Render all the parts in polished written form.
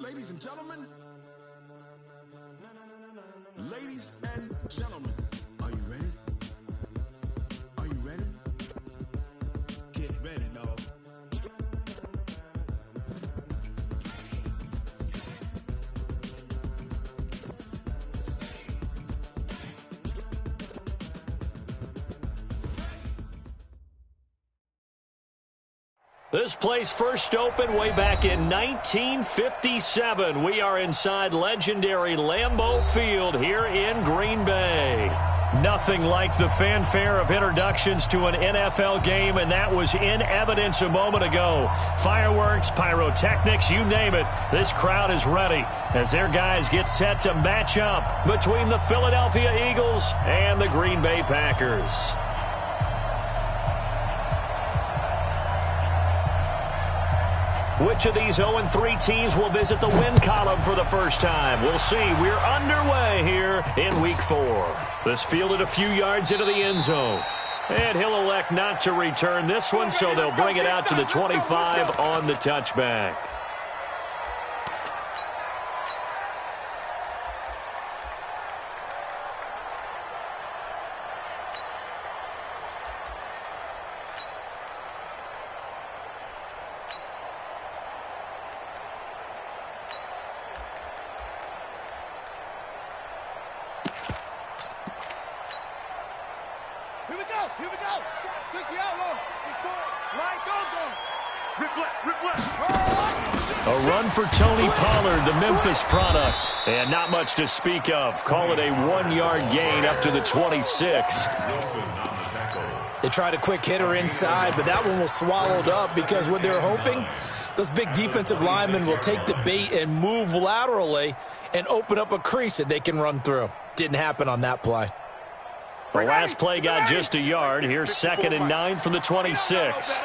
Ladies and gentlemen, ladies and gentlemen, are you ready? Are you ready? Get ready, dog. This place first opened way back in 1957. We are inside legendary Lambeau Field here in Green Bay. Nothing like the fanfare of introductions to an NFL game, and that was in evidence a moment ago. Fireworks, pyrotechnics, you name it. This crowd is ready as their guys get set to match up between the Philadelphia Eagles and the Green Bay Packers. Which of these 0-3 teams will visit the win column for the first time? We'll see. We're underway here in Week 4. This fielded a few yards into the end zone. And he'll elect not to return this one, so they'll bring it out to the 25 on the touchback. Here we go. 60 out, A run for Tony Pollard, the Memphis product. And not much to speak of. Call it a 1-yard gain up to the 26. They tried a quick hitter inside, but that one was swallowed up because what they're hoping, those big defensive linemen will take the bait and move laterally and open up a crease that they can run through. Didn't happen on that play. The last play got just a yard. Here's 2nd and 9 from the 26.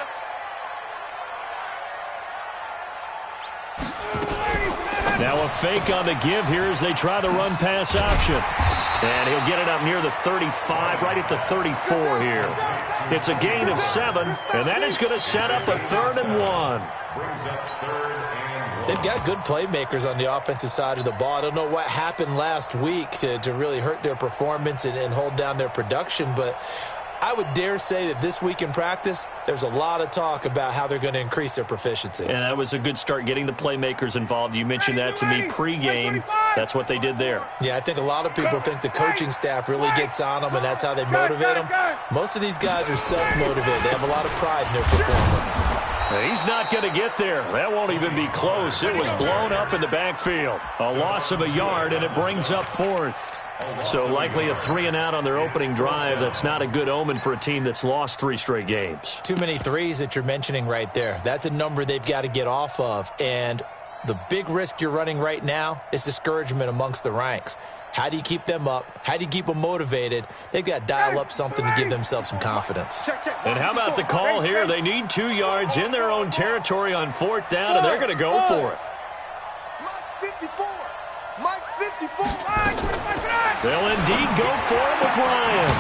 Now a fake on the give here as they try the run-pass option. And he'll get it up near the 35, right at the 34 here. It's a gain of 7, and that is going to set up a 3rd and 1. They've got good playmakers on the offensive side of the ball. I don't know what happened last week to really hurt their performance and hold down their production, but I would dare say that this week in practice, there's a lot of talk about how they're going to increase their proficiency. And that was a good start, getting the playmakers involved. You mentioned that to me pregame. That's what they did there. Yeah, I think a lot of people think the coaching staff really gets on them, and that's how they motivate them. Most of these guys are self-motivated. They have a lot of pride in their performance. He's not going to get there. That won't even be close. It was blown up in the backfield. A loss of a yard, and it brings up 4th. So likely a 3-and-out on their opening drive. That's not a good omen for a team that's lost 3 straight games. Too many threes that you're mentioning right there. That's a number they've got to get off of. And the big risk you're running right now is discouragement amongst the ranks. How do you keep them up? How do you keep them motivated? They've got to dial up something to give themselves some confidence. And how about the call here? They need 2 yards in their own territory on 4th down, and they're going to go for it. They'll indeed go for it with Ryan.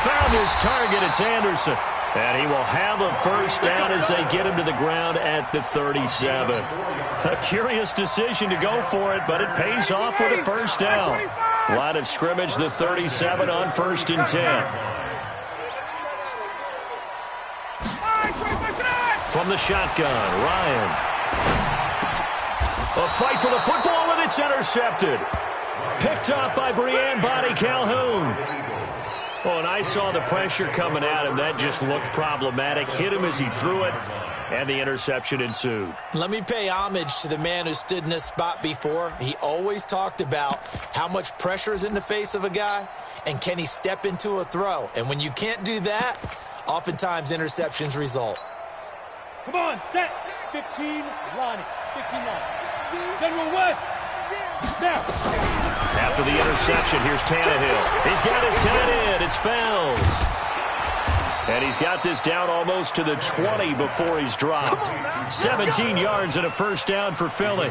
Found his target. It's Anderson. And he will have a 1st down as they get him to the ground at the 37. A curious decision to go for it, but it pays off with a 1st down. Line of scrimmage, the 37 on 1st and 10. From the shotgun, Ryan. A fight for the football, and it's intercepted. Picked up by Breanne Bonnie Calhoun. Oh, and I saw the pressure coming at him. That just looked problematic. Hit him as he threw it, and the interception ensued. Let me pay homage to the man who stood in this spot before. He always talked about how much pressure is in the face of a guy, and can he step into a throw. And when you can't do that, oftentimes interceptions result. Come on, set. 15, Lonnie. 15 line. General West. Now. After the interception, here's Tannehill. He's got his tight end. It's Fells. And he's got this down almost to the 20 before he's dropped. 17 yards and a 1st down for Philly.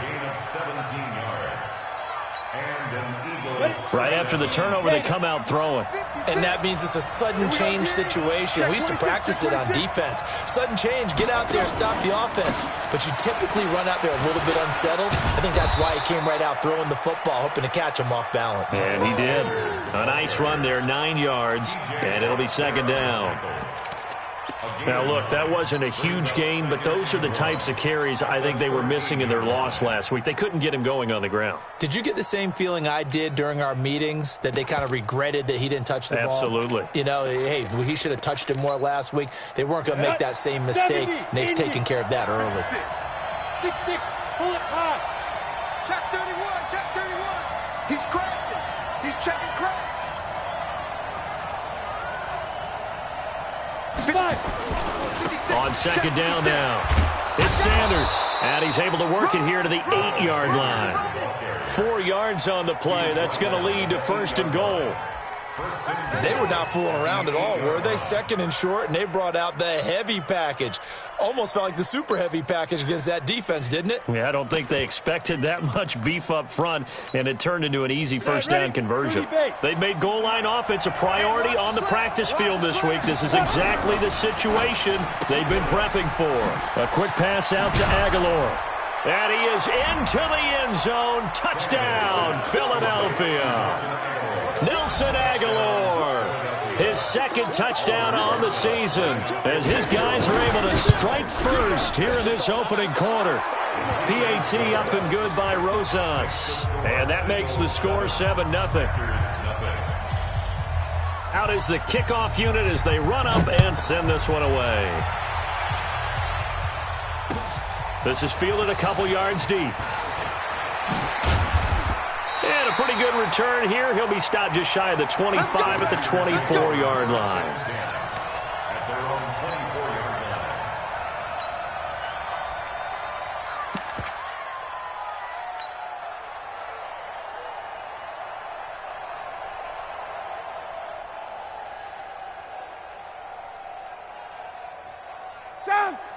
Right after the turnover, they come out throwing. And that means it's a sudden change situation. We used to practice it on defense. Sudden change, get out there, stop the offense. But you typically run out there a little bit unsettled. I think that's why he came right out throwing the football, hoping to catch him off balance. And he did. A nice run there, 9 yards, and it'll be second down. Now, look, that wasn't a huge gain, but those are the types of carries I think they were missing in their loss last week. They couldn't get him going on the ground. Did you get the same feeling I did during our meetings, that they kind of regretted that he didn't touch the ball? Absolutely. You know, hey, he should have touched it more last week. They weren't going to make that same mistake, and they've taken care of that early. 6-6, pull it high. Check 31, check 31. He's crashing. He's checking crash. 5. On second down now, it's Sanders, and he's able to work it here to the 8-yard line. 4 yards on the play. That's going to lead to first and goal. They were not fooling around at all, were they? Second and short, and they brought out the heavy package. Almost felt like the super heavy package against that defense, didn't it? Yeah, I don't think they expected that much beef up front, and it turned into an easy first down conversion. They've made goal line offense a priority on the practice field this week. This is exactly the situation they've been prepping for. A quick pass out to Aguilar. And he is into the end zone. Touchdown, Philadelphia. Nelson Aguilar, his second touchdown on the season, as his guys are able to strike first here in this opening quarter. PAT up and good by Rosas. And that makes the score 7-0. Out is the kickoff unit as they run up and send this one away. This is fielded a couple yards deep. And a pretty good return here. He'll be stopped just shy of the 25 at the 24-yard line.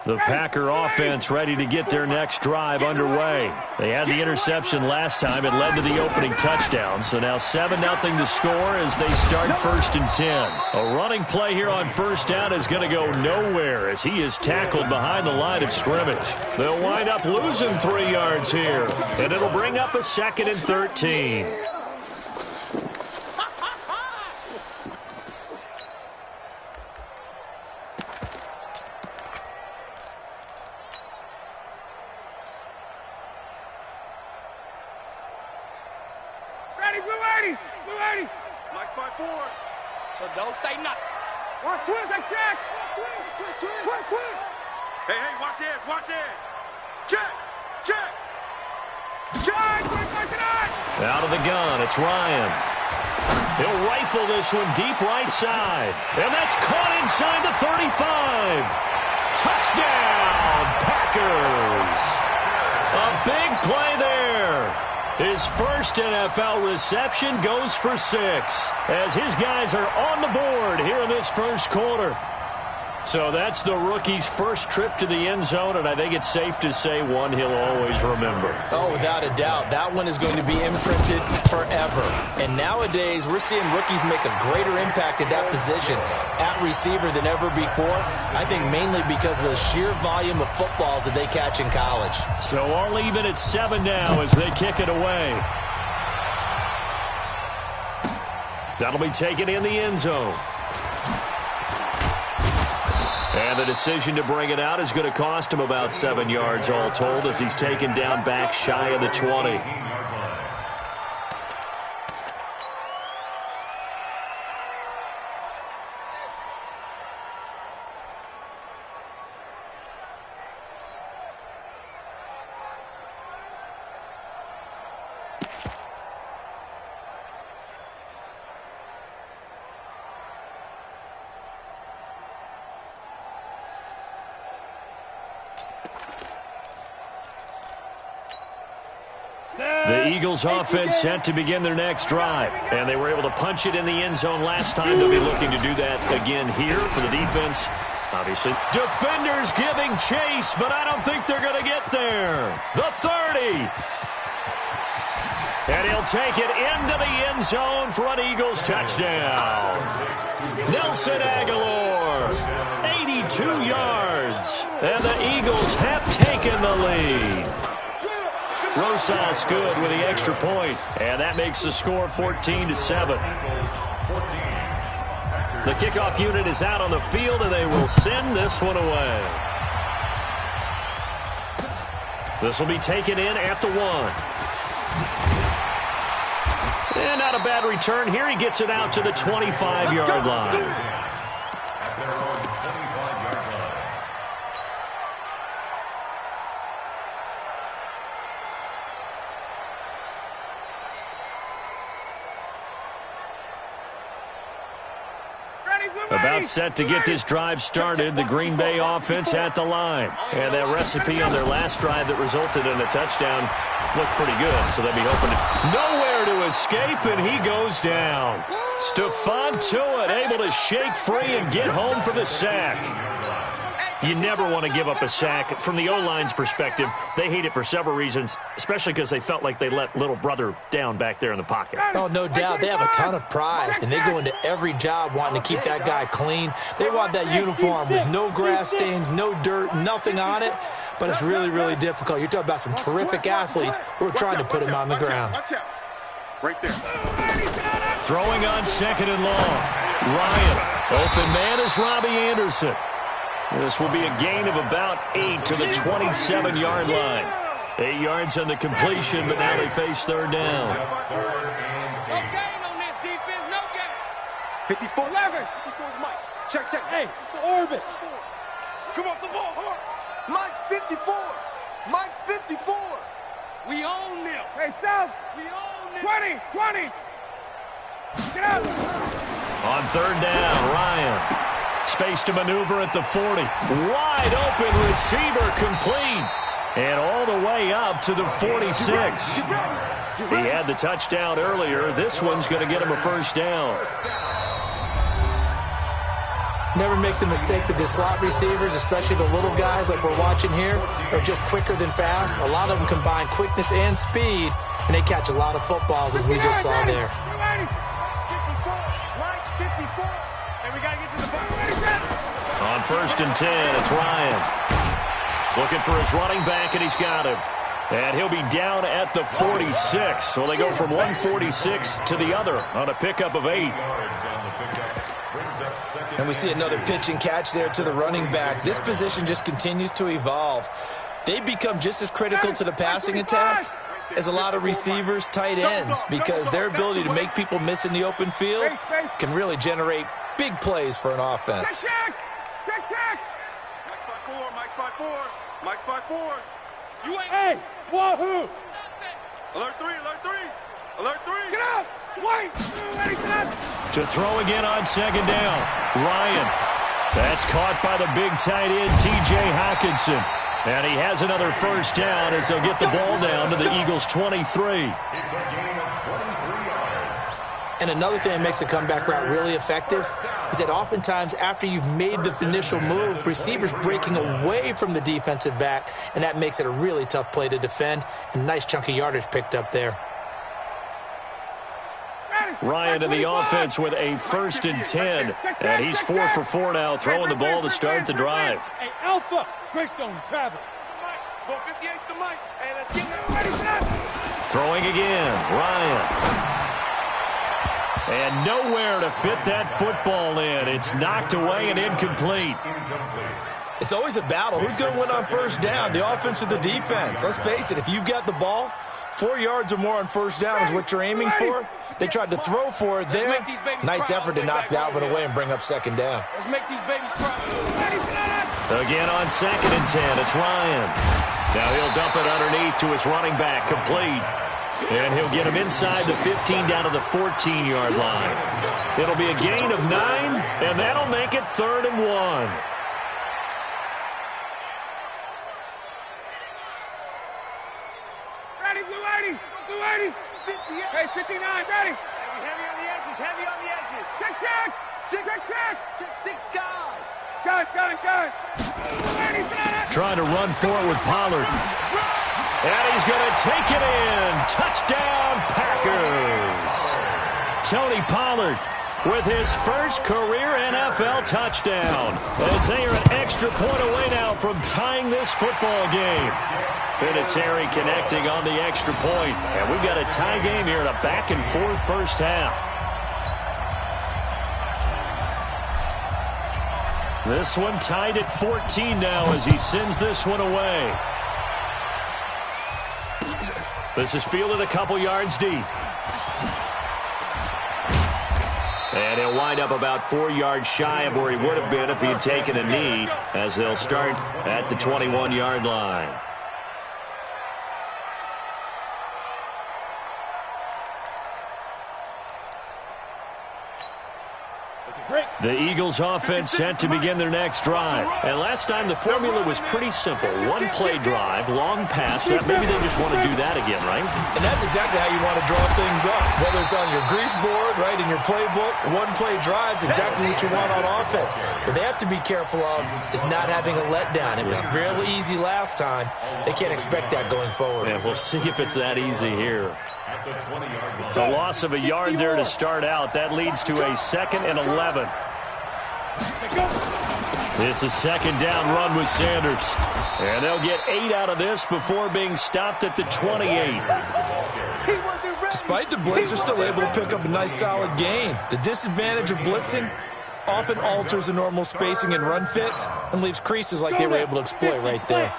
The Packer offense ready to get their next drive underway. They had the interception last time. It led to the opening touchdown. So now 7-0 to score as they start first and 10. A running play here on first down is going to go nowhere as he is tackled behind the line of scrimmage. They'll wind up losing 3 yards here, and it'll bring up a 2nd and 13. Mike's by 4. So don't say nothing. Watch twins, I check. Twins. Hey, watch this, watch this. Check. Out of the gun, it's Ryan. He'll rifle this one deep right side. And that's caught inside the 35. Touchdown, Packers. A big play there. His first NFL reception goes for 6 as his guys are on the board here in this first quarter. So that's the rookie's first trip to the end zone, and I think it's safe to say one he'll always remember. Oh, without a doubt. That one is going to be imprinted forever. And nowadays, we're seeing rookies make a greater impact at that position at receiver than ever before. I think mainly because of the sheer volume of footballs that they catch in college. So all even at 7 now as they kick it away. That'll be taken in the end zone. And the decision to bring it out is going to cost him about 7 yards all told as he's taken down back shy of the 20. The Eagles offense set to begin their next drive, and they were able to punch it in the end zone last time. They'll be looking to do that again here for the defense. Obviously, defenders giving chase, but I don't think they're going to get there. The 30. And he'll take it into the end zone for an Eagles touchdown. Nelson Aguilar, 82 yards. And the Eagles have taken the lead. Rosas good with the extra point, and that makes the score 14-7. The kickoff unit is out on the field, and they will send this one away. This will be taken in at the 1. And not a bad return here. He gets it out to the 25-yard line. About set to get this drive started. The Green Bay offense at the line. And that recipe on their last drive that resulted in a touchdown looked pretty good. So they'll be hoping nowhere to escape, and he goes down. Stephon Tuitt able to shake free and get home for the sack. You never want to give up a sack. From the O-line's perspective, they hate it for several reasons, especially because they felt like they let little brother down back there in the pocket. Oh, no doubt. They have a ton of pride, and they go into every job wanting to keep that guy clean. They want that uniform with no grass stains, no dirt, nothing on it, but it's really, really difficult. You're talking about some terrific athletes who are trying to put him on the ground. Right there. Throwing on 2nd and long. Ryan, open man is Robbie Anderson. This will be a gain of about 8 to the 27-yard line. 8 yards on the completion, but now they face 3rd down. No gain on this defense, no gain. 54. 11. 54 is Mike. Check. Hey, the orbit. Come off the ball. Mike's 54. Mike's 54. We own them. Hey, South. We own them. 20. Get out. On 3rd down, Ryan. Space to maneuver at the 40. Wide open receiver complete. And all the way up to the 46. He had the touchdown earlier. This one's going to get him a 1st down. Never make the mistake that the slot receivers, especially the little guys like we're watching here, are just quicker than fast. A lot of them combine quickness and speed, and they catch a lot of footballs, as we just saw there. 54. And we got to get to the ball. On 1st and 10, it's Ryan. Looking for his running back, and he's got him. And he'll be down at the 46. So they go from 146 to the other on a pickup of 8. And we see another pitch and catch there to the running back. This position just continues to evolve. They become just as critical to the passing attack as a lot of receivers, tight ends, because their ability to make people miss in the open field can really generate big plays for an offense. Check. Mike's 5-4. You ain't. Hey, wahoo. Alert 3. Get out. Wait. Ready for that. To throw again on 2nd down. Ryan. That's caught by the big tight end, T.J. Hockenson. And he has another 1st down as they'll get the ball down to the Eagles' 23. And another thing that makes the comeback route really effective is that oftentimes after you've made the initial move, receivers breaking away from the defensive back, and that makes it a really tough play to defend. A nice chunk of yardage picked up there. Ryan in the offense with a 1st and 10. And he's 4 for 4 now, throwing the ball to start the drive. Hey, Alpha. Greystone travel. Ball 58's to Mike. Hey, let's get Ready for that. Throwing again, Ryan. And nowhere to fit that football in. It's knocked away and incomplete. It's always a battle. Who's going to win on 1st down, the offense or the defense? Let's face it, if you've got the ball, 4 yards or more on 1st down is what you're aiming for. They tried to throw for it there. Nice effort to knock that one away and bring up 2nd down. Let's make these babies cry. Again on 2nd and 10, it's Ryan. Now he'll dump it underneath to his running back, complete. And he'll get him inside the 15 down to the 14-yard line. It'll be a gain of 9, and that'll make it 3rd and 1. Ready, Blue 80. Blue 80. 58. Hey, 59. Ready. Heavy on the edges. Check. Six guys. Got it. Blue 80, Trying to run for it with Pollard. And he's going to take it in. Touchdown, Tony Pollard with his first career NFL touchdown, as they are an extra point away now from tying this football game. Vinatieri connecting on the extra point, and we've got a tie game here in a back-and-forth first half. This one tied at 14 now as he sends this one away. This is fielded a couple yards deep. And he'll wind up about 4 yards shy of where he would have been if he had taken a knee, as they'll start at the 21-yard line. The Eagles offense set to begin their next drive. And last time the formula was pretty simple. One play drive, long pass. Maybe they just want to do that again, right? And that's exactly how you want to draw things up. Whether it's on your grease board, right, in your playbook, one play drive is exactly what you want on offense. What they have to be careful of is not having a letdown. It was fairly easy last time. They can't expect that going forward. Yeah, we'll see if it's that easy here. A loss of a yard there to start out. That leads to a 2nd and 11. It's a second down run with Sanders. And they'll get 8 out of this before being stopped at the 28. Despite the blitz, they're still able to pick up a nice solid gain. The disadvantage of blitzing often alters the normal spacing and run fits and leaves creases like they were able to exploit right there.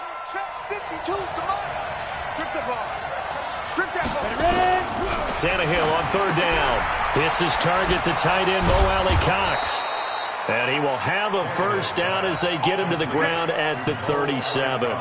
Tannehill on 3rd down. Hits his target, the tight end, Mo Alley-Cox. And he will have a first down as they get him to the ground at the 37.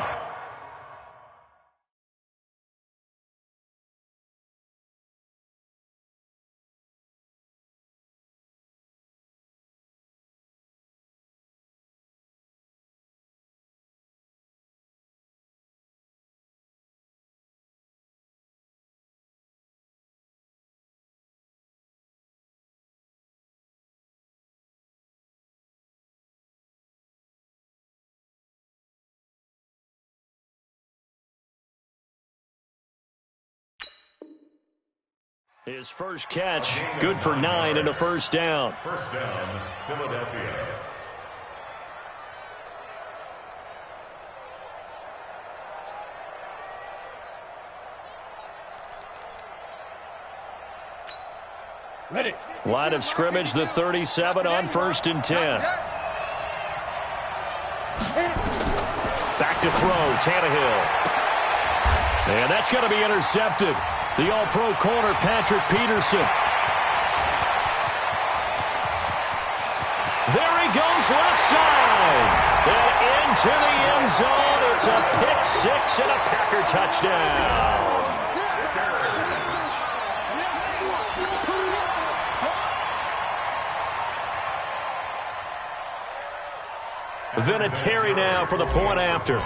His first catch, good for 9 and a first down. First down, Philadelphia. Ready. Line of scrimmage, the 37 on 1st and 10. Back to throw, Tannehill. And that's going to be intercepted. The all-pro corner, Patrick Peterson. There he goes, left side. And into the end zone. It's a pick 6 and a Packer touchdown. Vinatieri now for the point after.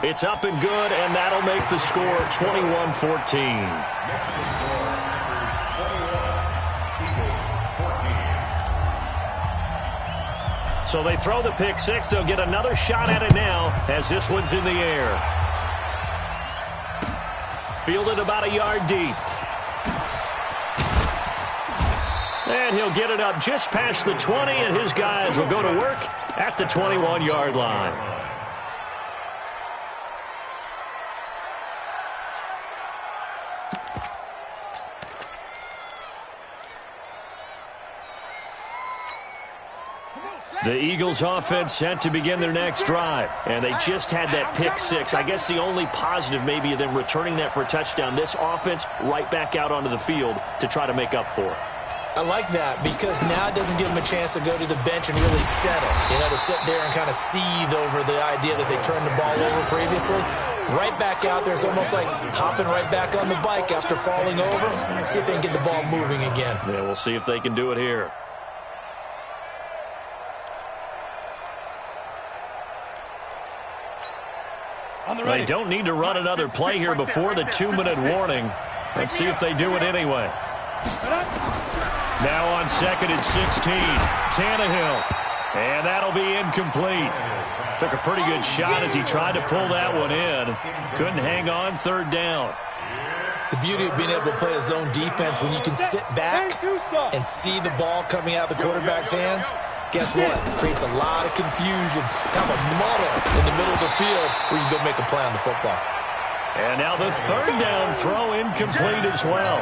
It's up and good, and that'll make the score 21-14. So they throw the pick 6. They'll get another shot at it now as this one's in the air. Fielded about a yard deep. And he'll get it up just past the 20, and his guys will go to work at the 21-yard line. The Eagles offense set to begin their next drive, and they just had that pick 6. I guess the only positive maybe of them returning that for a touchdown. This offense right back out onto the field to try to make up for it. I like that because now it doesn't give them a chance to go to the bench and really settle. You know, to sit there and kind of seethe over the idea that they turned the ball over previously. Right back out there, it's almost like hopping right back on the bike after falling over. See if they can get the ball moving again. Yeah, we'll see if they can do it here. They don't need to run another play here before the 2-minute warning. Let's see if they do it anyway. Now on 2nd and 16, Tannehill. And that'll be incomplete. Took a pretty good shot as he tried to pull that one in. Couldn't hang on, third down. The beauty of being able to play a zone defense when you can sit back and see the ball coming out of the quarterback's hands, guess what? It creates a lot of confusion, kind of a muddle in the middle of the field where you go make a play on the football. And now the third down throw incomplete as well.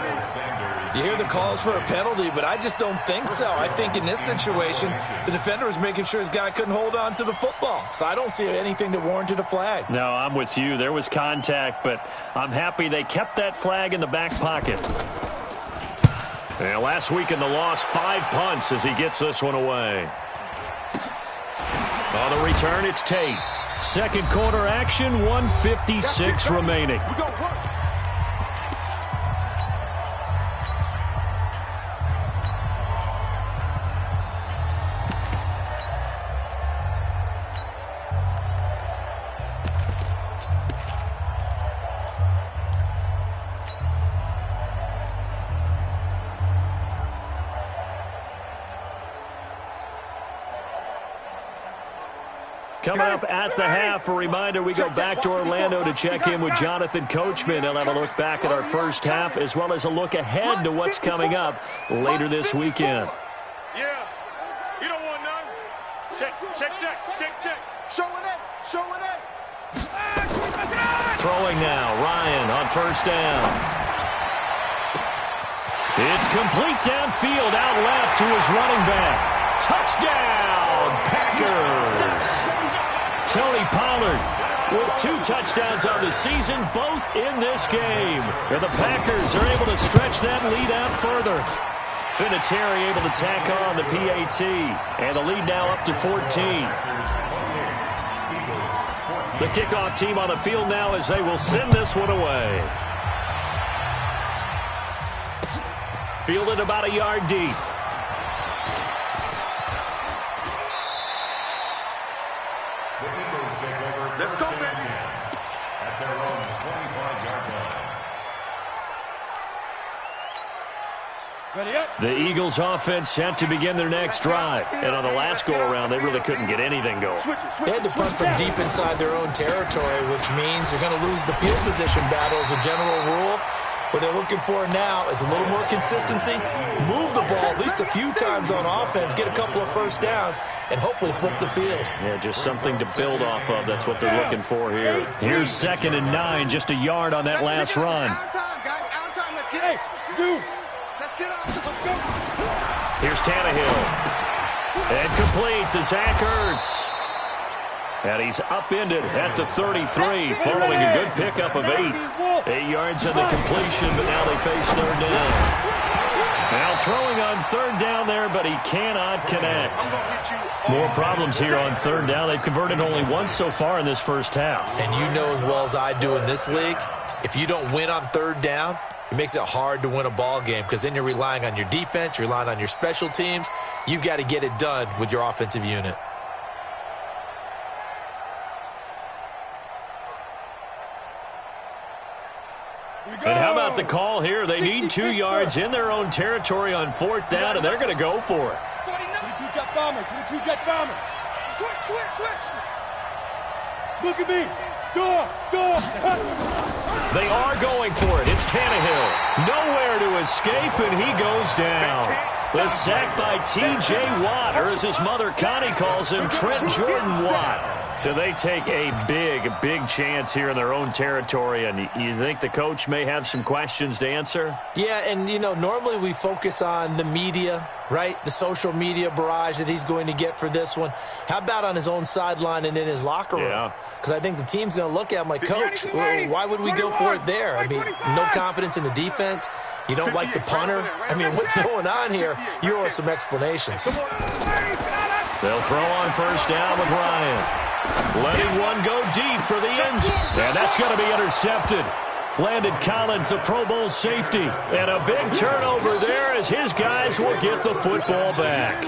You hear the calls for a penalty, but I just don't think so. I think in this situation, the defender was making sure his guy couldn't hold on to the football. So I don't see anything that warranted a flag. No, I'm with you. There was contact, but I'm happy they kept that flag in the back pocket. And last week in the loss, 5 punts as he gets this one away. On the return, it's Tate. Second quarter action, 1:56 remaining. Coming up at the half, a reminder, we go back to Orlando to check in with Jonathan Coachman. He'll have a look back at our first half as well as a look ahead to what's coming up later this weekend. Yeah, you don't want none. Check. Showing it. Throwing now, Ryan on first down. It's complete downfield, out left to his running back. Touchdown, Packers! Tony Pollard with 2 touchdowns on the season, both in this game. And the Packers are able to stretch that lead out further. Vinatieri able to tack on the PAT, and the lead now up to 14. The kickoff team on the field now as they will send this one away. Fielded about a yard deep. Let's go, baby. At their own 25-yard line. Ready up. The Eagles offense set to begin their next drive. And on the last go-around, they really couldn't get anything going. They had to punt from deep inside their own territory, which means they're going to lose the field position battle as a general rule. What they're looking for now is a little more consistency, move the ball at least a few times on offense, get a couple of first downs, and hopefully flip the field. Yeah, just something to build off of. That's what they're looking for here. Here's 2nd and 9, just a yard on that last run. Out time, guys. Out time. Let's get it. Let's get up. Let's go. Here's Tannehill. And complete to Zach Ertz. And he's upended at the 33 following a good pickup of 8. 8 yards on the completion, but now they face third down. Now throwing on third down there, but he cannot connect. More problems here on third down. They've converted only once so far in this first half. And you know as well as I do in this league, if you don't win on third down, it makes it hard to win a ball game because then you're relying on your defense, you're relying on your special teams. You've got to get it done with your offensive unit. And how about the call here? They need 2 yards in their own territory on 4th down, and they're going to go for it. 22-jet bomber. 22-jet bomber. Switch. Look at me. Door. They are going for it. It's Tannehill. Nowhere to escape, and he goes down. The sack by T.J. Watt, or as his mother Connie calls him, Trent Jordan Watt. So they take a big chance here in their own territory, and you think the coach may have some questions to answer? Yeah, and, normally we focus on the media, right? The social media barrage that he's going to get for this one. How about on his own sideline and in his locker room? Yeah. Because I think the team's going to look at him like, Coach, why would we go for it there? I mean, no confidence in the defense. You don't like the punter? I mean, what's going on here? You owe us some explanations. They'll throw on first down with Ryan. Letting one go deep for the end zone. And that's going to be intercepted. Landon Collins, the Pro Bowl safety. And a big turnover there as his guys will get the football back.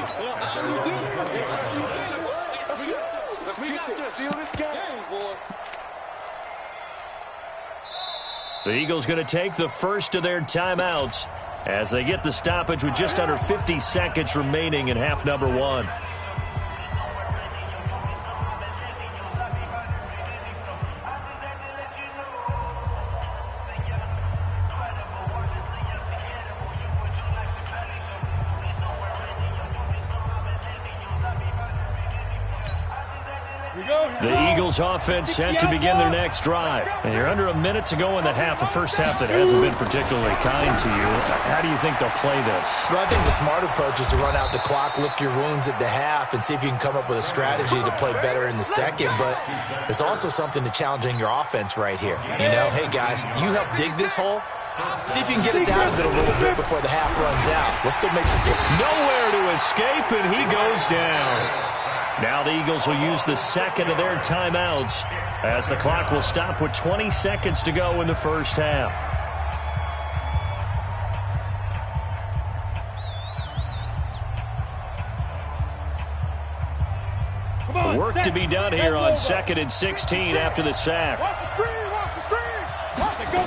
The Eagles going to take the first of their timeouts as they get the stoppage with just under 50 seconds remaining in half number 1. The Eagles offense set to begin their next drive. And you're under a minute to go in the half, a first half that hasn't been particularly kind to you. How do you think they'll play this? Well, I think the smart approach is to run out the clock, lick your wounds at the half, and see if you can come up with a strategy to play better in the second. But there's also something to challenging your offense right here. You know, hey, guys, you help dig this hole. See if you can get us out of it a little bit before the half runs out. Let's go make some good. Nowhere to escape, and he goes down. Now the Eagles will use the second of their timeouts as the clock will stop with 20 seconds to go in the first half. Work to be done here on 2nd and 16 after the sack. Watch the screen, watch the screen. Watch it go.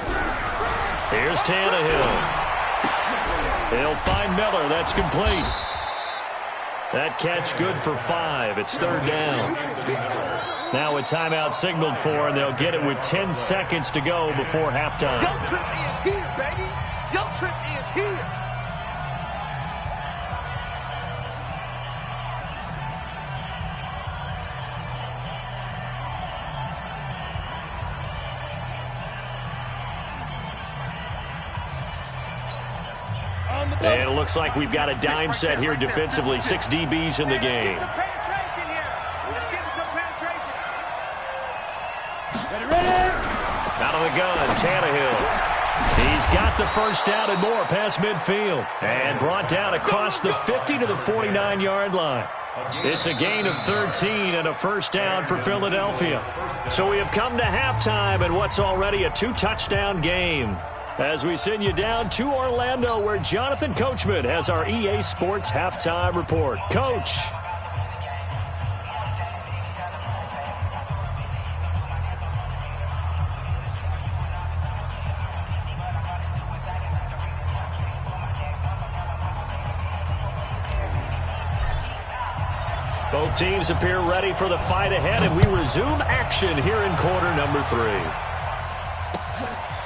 Here's Tannehill. He'll find Miller. That's complete. That catch good for 5. It's 3rd down. Now a timeout signaled for, and they'll get it with 10 seconds to go before halftime. Yo Trip is here, baby. Yo Trip is here. And it looks like we've got a dime set here defensively. 6 DBs in the game. Out of the gun, Tannehill. He's got the first down and more past midfield. And brought down across the 50 to the 49-yard line. It's a gain of 13 and a first down for Philadelphia. So we have come to halftime in what's already a 2-touchdown game. As we send you down to Orlando, where Jonathan Coachman has our EA Sports Halftime Report. Coach. Both teams appear ready for the fight ahead, and we resume action here in quarter number 3.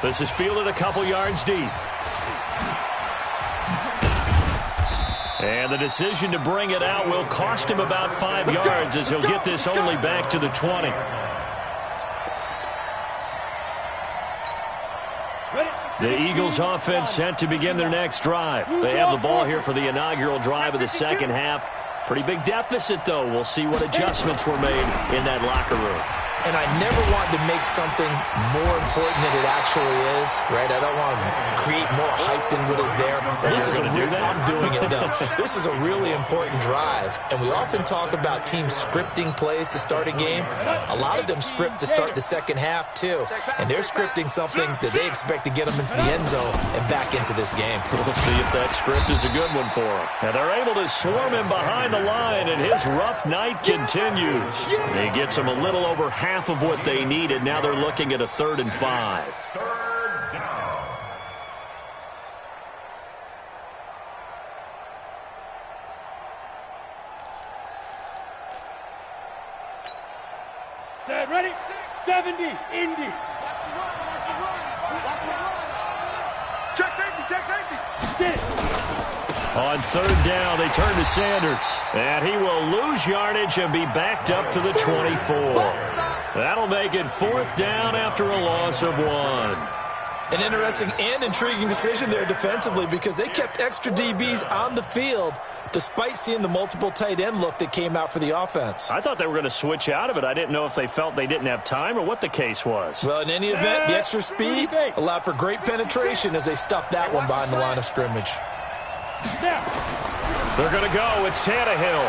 This is fielded a couple yards deep. And the decision to bring it out will cost him about 5 yards, as he'll get this only back to the 20. The Eagles offense set to begin their next drive. They have the ball here for the inaugural drive of the second half. Pretty big deficit, though. We'll see what adjustments were made in that locker room. And I never wanted to make something more important than it actually is, right? I don't want to create more hype than what is there. This is I'm doing it, though. This is a really important drive. And we often talk about teams scripting plays to start a game. A lot of them script to start the second half, too. And they're scripting something that they expect to get them into the end zone and back into this game. We'll see if that script is a good one for them. And they're able to swarm him behind the line, and his rough night continues. He gets him a little over half of what they needed. Now they're looking at a 3rd and 5. 3rd down. Set, ready, 70, Indy. Check safety, check safety. Get it. On 3rd down, they turn to Sanders. And he will lose yardage and be backed up to the 24. That'll make it 4th down after a loss of 1. An interesting and intriguing decision there defensively, because they kept extra DBs on the field despite seeing the multiple tight end look that came out for the offense. I thought they were going to switch out of it. I didn't know if they felt they didn't have time or what the case was. Well, in any event, the extra speed allowed for great penetration as they stuffed that one behind the line of scrimmage. They're going to go. It's Tannehill.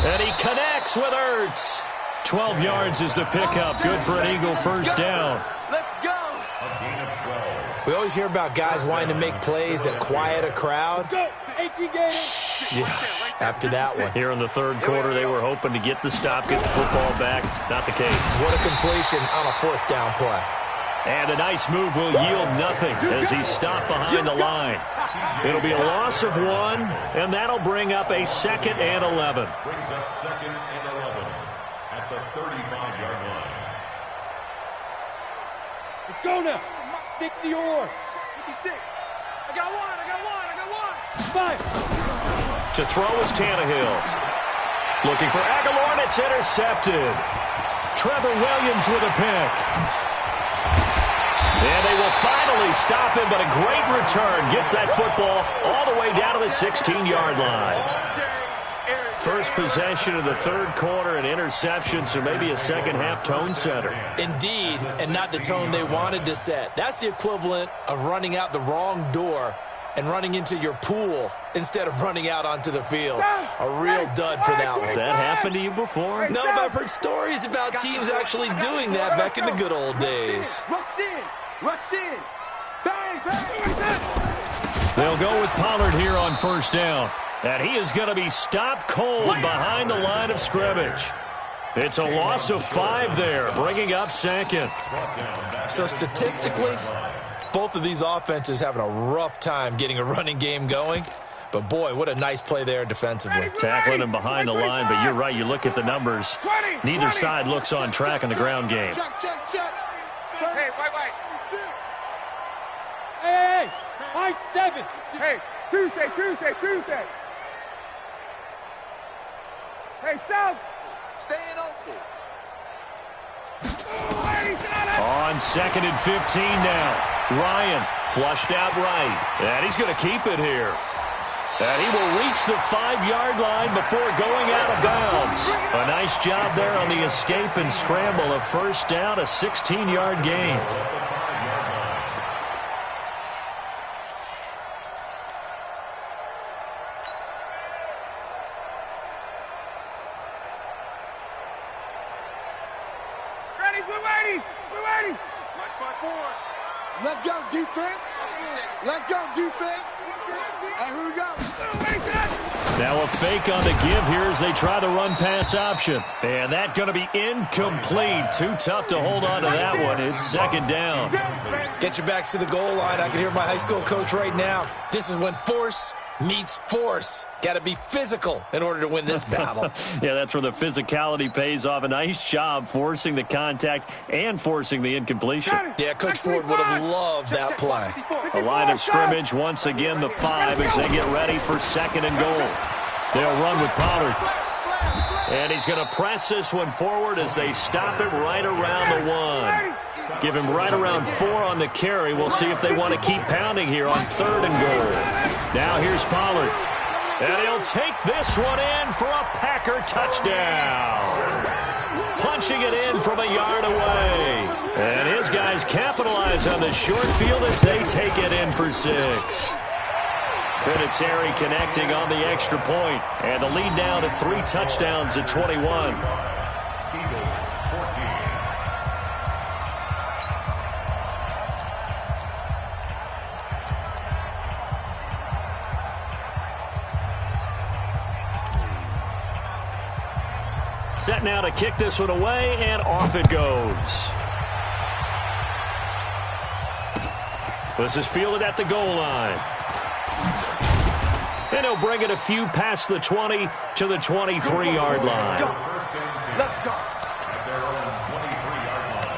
And he connects with Ertz. 12 yards is the pickup. Good for an Eagle first down. Let's go. A gain of 12. We always hear about guys wanting to make plays that quiet a crowd. Go, 18 Gators. Yeah, after that one. Here in the 3rd quarter, they were hoping to get the stop, get the football back. Not the case. What a completion on a 4th down play. And a nice move will yield nothing as he's stopped behind the line. It'll be a loss of 1, and that'll bring up a 2nd and 11. Brings up 2nd and 11 at the 35-yard line. Let's go now. 60 or 56. I got one. 5. To throw is Tannehill. Looking for Aguilar, and it's intercepted. Trevor Williams with a pick. And they will finally stop him, but a great return. Gets that football all the way down to the 16-yard line. First possession of the third quarter, an interception, so maybe a second-half tone setter. Indeed, and not the tone they wanted to set. That's the equivalent of running out the wrong door and running into your pool instead of running out onto the field. A real dud for that one. Has that happened to you before? No, but I've heard stories about teams actually doing that back in the good old days. Rush in. Rush in. Bang, bang. They'll go with Pollard here on first down. And he is going to be stopped cold behind the line of scrimmage. It's a loss of 5 there, bringing up second. So statistically, both of these offenses having a rough time getting a running game going. But, boy, what a nice play there defensively. Tackling him behind the line, but you're right. You look at the numbers. Neither side looks on track in the ground game. Check, check, check. Hey, wait. Hey, 5-7. Hey, Tuesday. Hey, South. Staying open. On 2nd and 15 now. Ryan flushed out right. And he's going to keep it here. And he will reach the 5-yard line before going out of bounds. A nice job there on the escape and scramble. A first down, a 16-yard gain. Let's go, defense. Let's go, defense. And here we go. Now a fake on the give here as they try the run-pass option. And that going to be incomplete. Too tough to hold on to that one. It's second down. Get your backs to the goal line. I can hear my high school coach right now. This is when force meets force. Got to be physical in order to win this battle. Yeah, that's where the physicality pays off. A nice job forcing the contact and forcing the incompletion. Yeah, Coach Ford would have loved that play. A line of scrimmage, once again the 5 as they get ready for 2nd and goal. They'll run with Pollard. And he's going to press this one forward as they stop it right around the 1. Give him right around 4 on the carry. We'll see if they want to keep pounding here on 3rd and goal. Now here's Pollard. And he'll take this one in for a Packer touchdown. Punching it in from a yard away. And his guys capitalize on the short field as they take it in for 6. Vinatieri connecting on the extra point. And the lead now to 3 touchdowns at 21. Set now to kick this one away, and off it goes. This is fielded at the goal line. And he'll bring it a few past the 20 to the 23-yard line. Let's go. At their own 23-yard line.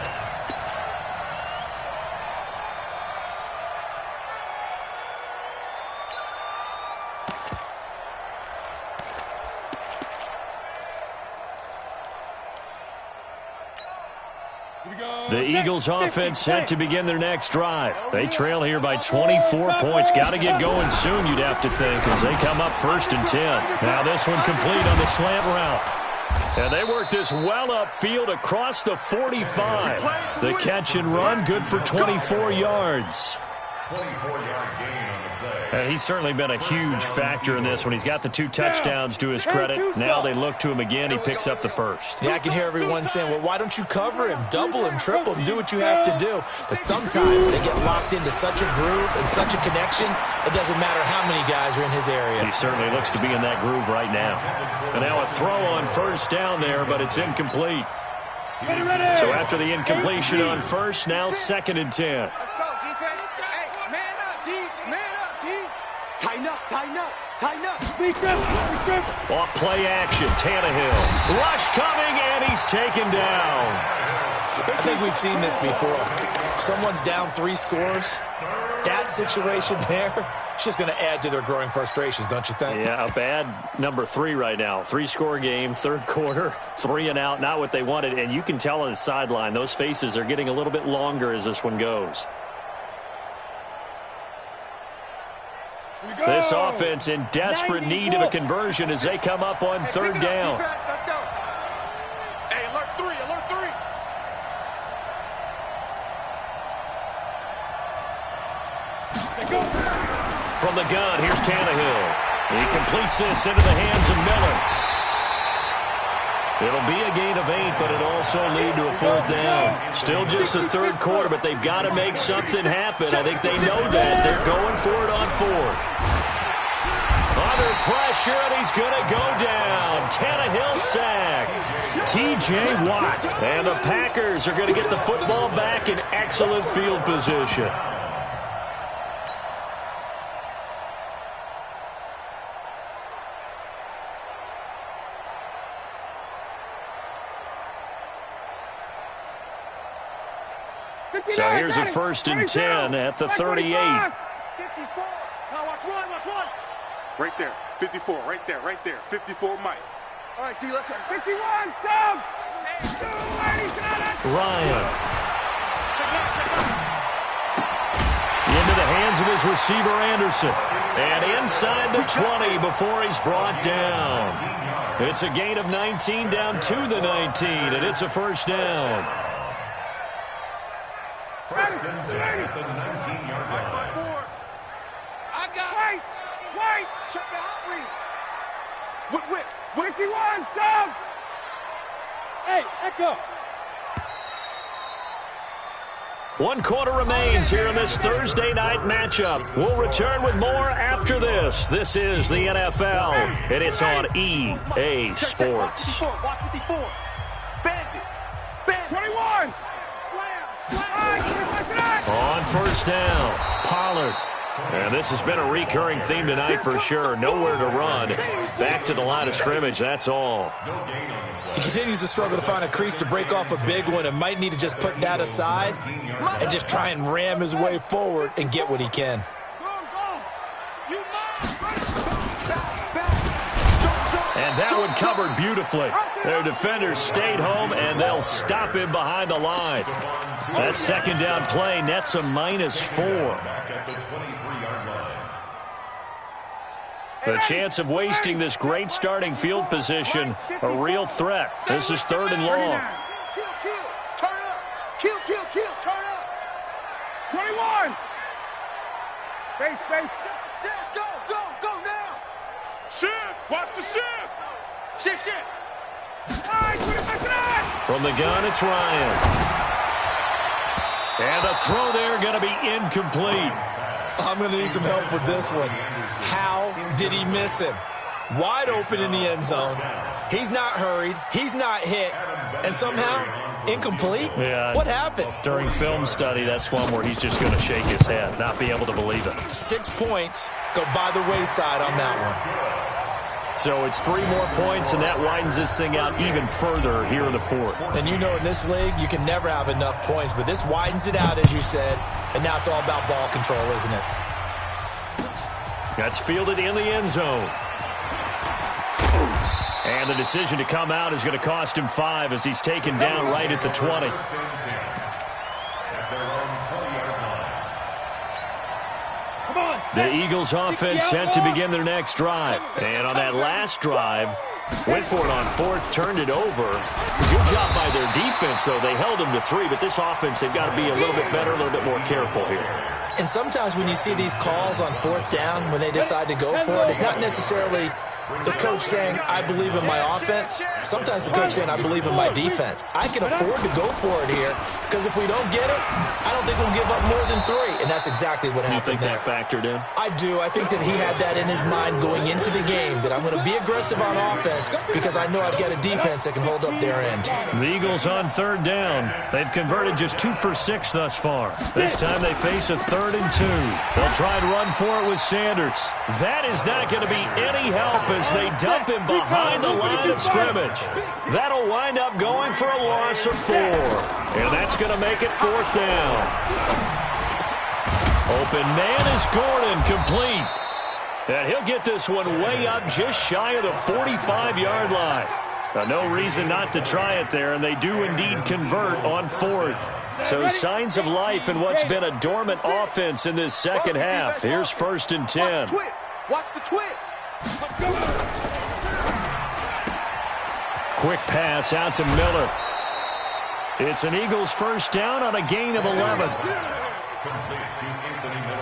The Eagles offense set to begin their next drive. They trail here by 24 points. Got to get going soon, you'd have to think, as they come up 1st and 10. Now this one complete on the slant route. And they work this well upfield across the 45. The catch and run, good for 24 yards. 24-yard gain on the play. And he's certainly been a huge factor in this when he's got the 2 touchdowns to his credit. Now they look to him again. He picks up the 1st. Yeah, I can hear everyone saying, well, why don't you cover him, double him, triple him, do what you have to do. But sometimes they get locked into such a groove and such a connection, it doesn't matter how many guys are in his area. He certainly looks to be in that groove right now. And now a throw on 1st down there, but it's incomplete. So after the incompletion on 1st, now 2nd and 10. Let's go, defense. Hey, man up, D. Man up, D. Tighten up, tighten up, tighten up. Big grip. Off play action, Tannehill. Rush coming, and he's taken down. I think we've seen this before. Someone's down 3 scores. that situation there, it's just going to add to their growing frustrations, don't you think? Yeah, a bad number 3 right now. 3-score game, third quarter, 3 and out, not what they wanted. And you can tell on the sideline, those faces are getting a little bit longer as this one goes. This offense in desperate need of a conversion as they come up on third down. Let's go. Hey, alert 3, alert 3. From the gun, here's Tannehill. He completes this into the hands of Miller. It'll be a gain of 8, but it'll also lead to a 4th down. Still just the third quarter, but they've got to make something happen. I think they know that. They're going for it on 4th. Under pressure, and he's going to go down. Tannehill sacked. T.J. Watt. And the Packers are going to get the football back in excellent field position. So here's a 1st and 10 at the 38. 54. Now watch run. Right there. 54. Right there. 54 Mike. All right, T, let's go. 51, Tom. Ryan. Into the hands of his receiver, Anderson. And inside the 20 before he's brought down. It's a gain of 19 down to the 19, and it's a 1st down. 1st and 10 at the 19-yard line. Watch my board. I got Wait. Check the hot read. Whip. 51, Tom. Hey, Echo. 1 quarter remains here in this Thursday night matchup. We'll return with more after this. This is the NFL, and it's on EA Sports. Watch 54. Bandit. 21. On 1st down, Pollard. And this has been a recurring theme tonight for sure. Nowhere to run. Back to the line of scrimmage, that's all. He continues to struggle to find a crease to break off a big one and might need to just put that aside and just try and ram his way forward and get what he can. And that one covered beautifully. Their defenders stayed home, and they'll stop him behind the line. That 2nd down play nets a -4. The chance of wasting this great starting field position, a real threat. This is 3rd and long. Turn up. Kill. Turn up. 21. Base. Go now. Shift. Watch the shift. Shift. From the gun, it's Ryan. And the throw there going to be incomplete. I'm going to need some help with this one. How did he miss him? Wide open in the end zone. He's not hurried. He's not hit. And somehow, incomplete? Yeah. What happened? During film study, that's one where he's just going to shake his head, not be able to believe it. 6 points go by the wayside on that one. So it's 3 more points, and that widens this thing out even further here in the 4th. And you know in this league, you can never have enough points, but this widens it out, as you said, and now it's all about ball control, isn't it? That's fielded in the end zone. And the decision to come out is going to cost him 5 as he's taken down right at the 20. The Eagles offense set to begin their next drive. And on that last drive, went for it on 4th, turned it over. Good job by their defense, though. They held them to 3, but this offense, they've got to be a little bit better, a little bit more careful here. And sometimes when you see these calls on 4th down, when they decide to go for it, it's not necessarily the coach saying, I believe in my offense. Sometimes the coach saying, I believe in my defense. I can afford to go for it here because if we don't get it, I don't think we'll give up more than 3. And that's exactly what happened there. You think that factored in? I do. I think that he had that in his mind going into the game, that I'm going to be aggressive on offense because I know I've got a defense that can hold up their end. The Eagles on 3rd down. They've converted just 2 for 6 thus far. This time they face a 3rd and 2. They'll try and run for it with Sanders. That is not going to be any help as they dump him behind the line of scrimmage. That'll wind up going for a loss of 4. And that's going to make it 4th down. Open man is Gordon, complete. And he'll get this one way up just shy of the 45-yard line. No reason not to try it there, and they do indeed convert on fourth. So signs of life in what's been a dormant offense in this second half. Here's 1st and 10. Watch the twist. Quick pass out to Miller. It's an Eagles first down on a gain of 11.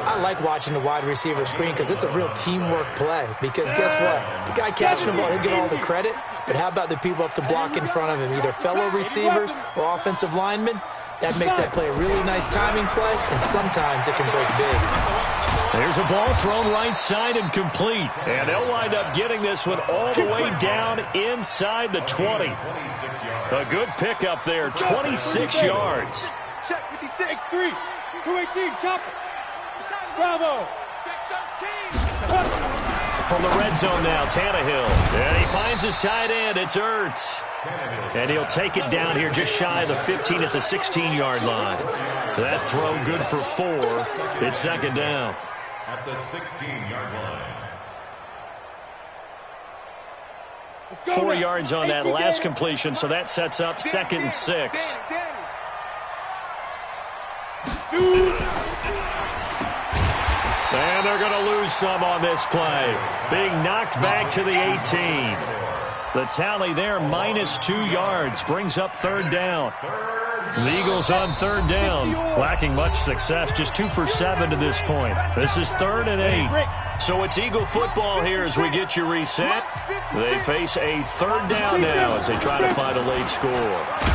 I like watching the wide receiver screen because it's a real teamwork play. Because guess what? The guy catching the ball, he'll get all the credit. But how about the people up to block in front of him, either fellow receivers or offensive linemen? That makes that play a really nice timing play, and sometimes it can break big. There's a ball thrown right side and complete. And they'll wind up getting this one all the way down inside the 20. A good pickup there, 26 yards. Check 56, 3, 218, chop it. Bravo. From the red zone now, Tannehill. And he finds his tight end. It's Ertz. And he'll take it down here just shy of the 15 at the 16-yard line. That throw good for 4. It's second down. At the 16-yard line. 4 yards on that last completion, so that sets up 2nd and 6. And they're going to lose some on this play. Being knocked back to the 18. The tally there, -2 yards, brings up 3rd down. The Eagles on 3rd down, lacking much success, just 2 for 7 to this point. This is 3rd and 8. So it's Eagle football here as we get you reset. They face a 3rd down now as they try to find a late score.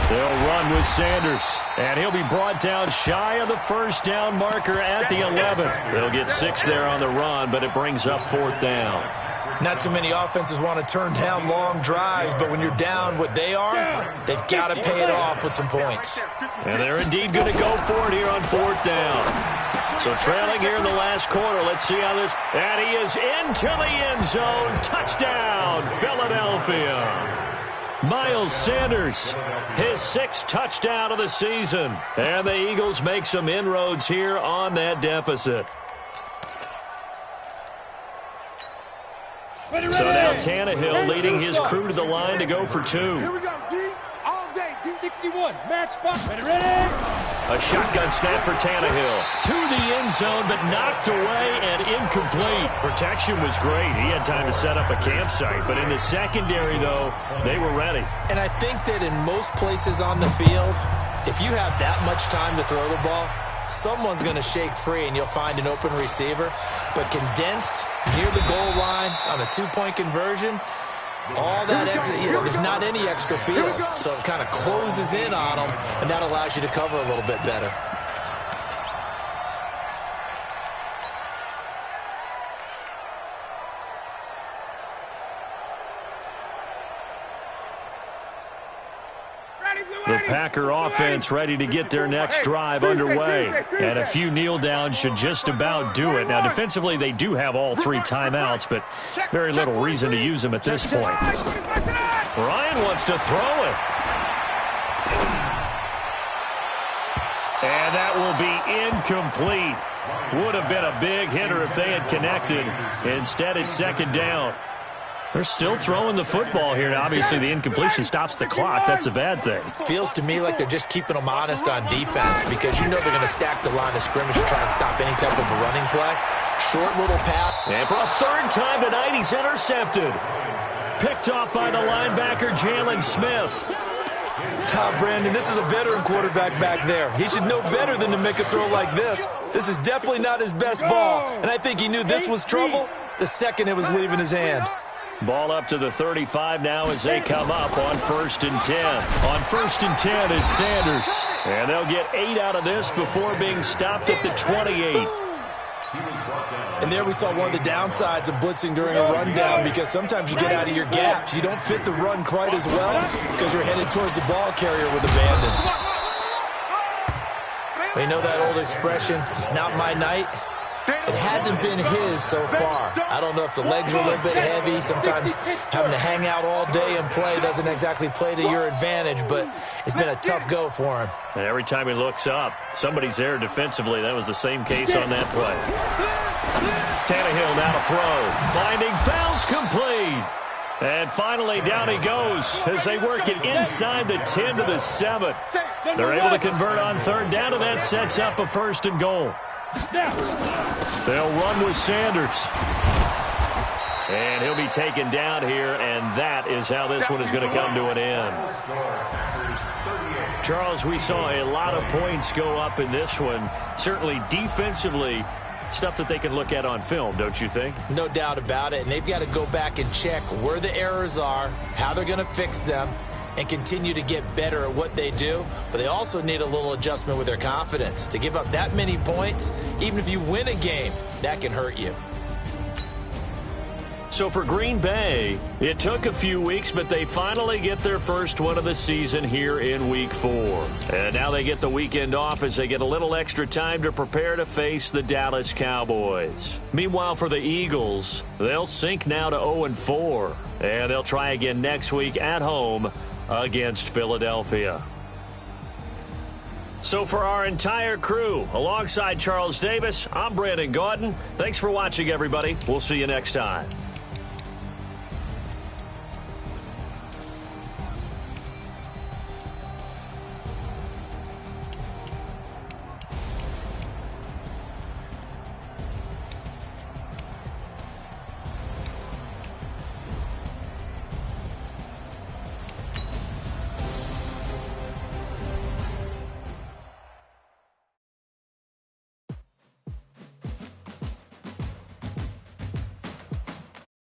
They'll run with Sanders, and he'll be brought down shy of the first down marker at the 11. They'll get 6 there on the run, but it brings up 4th down. Not too many offenses want to turn down long drives, but when you're down what they are, they've got to pay it off with some points. And they're indeed going to go for it here on 4th down. So trailing here in the last quarter, let's see how this... And he is into the end zone. Touchdown, Philadelphia. Miles Sanders, his 6th touchdown of the season. And the Eagles make some inroads here on that deficit. So now Tannehill leading his crew to the line to go for 2. Here we go, D. All day, D. 61, match box. Ready. A shotgun snap for Tannehill. To the end zone, but knocked away and incomplete. Protection was great. He had time to set up a campsite. But in the secondary, though, they were ready. And I think that in most places on the field, if you have that much time to throw the ball, someone's going to shake free and you'll find an open receiver. But condensed near the goal line on a 2-point conversion, all that extra, there's not any extra field. So it kind of closes in on them, and that allows you to cover a little bit better. The Packer offense ready to get their next drive underway. And a few kneel downs should just about do it. Now, defensively, they do have all 3 timeouts, but very little reason to use them at this point. Ryan wants to throw it. And that will be incomplete. Would have been a big hitter if they had connected. Instead, it's 2nd down. They're still throwing the football here. Now, obviously, the incompletion stops the clock. That's a bad thing. Feels to me like they're just keeping them honest on defense because you know they're going to stack the line of scrimmage and try and stop any type of a running play. Short little pass. And for a 3rd time tonight, he's intercepted. Picked off by the linebacker, Jalen Smith. Brandon, this is a veteran quarterback back there. He should know better than to make a throw like this. This is definitely not his best ball. And I think he knew this was trouble the second it was leaving his hand. Ball up to the 35 now as they come up on 1st and 10. On 1st and 10, it's Sanders. And they'll get 8 out of this before being stopped at the 28. And there we saw one of the downsides of blitzing during a rundown because sometimes you get out of your gaps. You don't fit the run quite as well because you're headed towards the ball carrier with abandon. We know that old expression, it's not my night. It hasn't been his so far. I don't know if the legs are a little bit heavy. Sometimes having to hang out all day and play doesn't exactly play to your advantage, but it's been a tough go for him. And every time he looks up, somebody's there defensively. That was the same case on that play. Tannehill now to throw. Finding fouls complete. And finally, down he goes as they work it inside the 10 to the 7. They're able to convert on third down, and that sets up a 1st and goal. They'll run with Sanders. And he'll be taken down here, and that is how this one is going to come to an end. Charles, we saw a lot of points go up in this one. Certainly defensively, stuff that they can look at on film, don't you think? No doubt about it, and they've got to go back and check where the errors are, how they're going to fix them, and continue to get better at what they do. But they also need a little adjustment with their confidence. To give up that many points, even if you win a game, that can hurt you. So for Green Bay, it took a few weeks, but they finally get their first one of the season here in Week 4. And now they get the weekend off as they get a little extra time to prepare to face the Dallas Cowboys. Meanwhile, for the Eagles, they'll sink now to 0-4, and they'll try again next week at home against Philadelphia. So for our entire crew, alongside Charles Davis, I'm Brandon Gaudin. Thanks for watching, everybody. We'll see you next time.